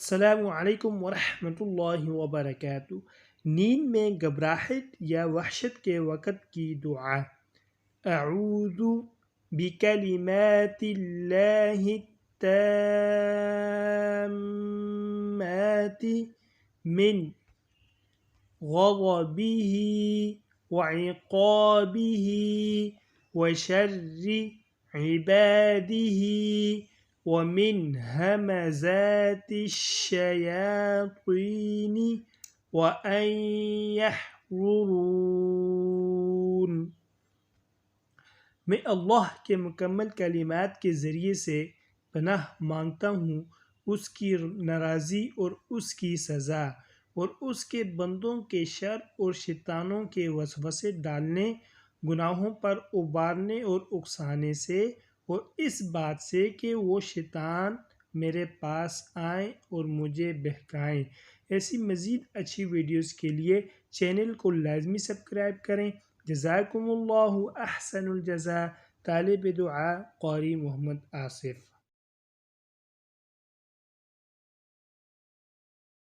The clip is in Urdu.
السلام علیکم ورحمۃ اللہ وبرکاتہ۔ نیند میں گھبراہٹ یا وحشت کے وقت کی دعا۔ اعوذ بکلمات اللہ التامات من غضبہ وعقابہ وشر عبادہ ومن همزات الشیاطین وأن يحضرون۔ میں اللہ کے مکمل کلمات کے ذریعے سے پناہ مانگتا ہوں اس کی ناراضی اور اس کی سزا اور اس کے بندوں کے شر اور شیطانوں کے وسوسے ڈالنے، گناہوں پر ابھارنے اور اکسانے سے، اور اس بات سے کہ وہ شیطان میرے پاس آئیں اور مجھے بہکائیں۔ ایسی مزید اچھی ویڈیوز کے لیے چینل کو لازمی سبسکرائب کریں۔ جزاکم اللہ احسن الجزاء۔ طالب دعا قاری محمد آصف۔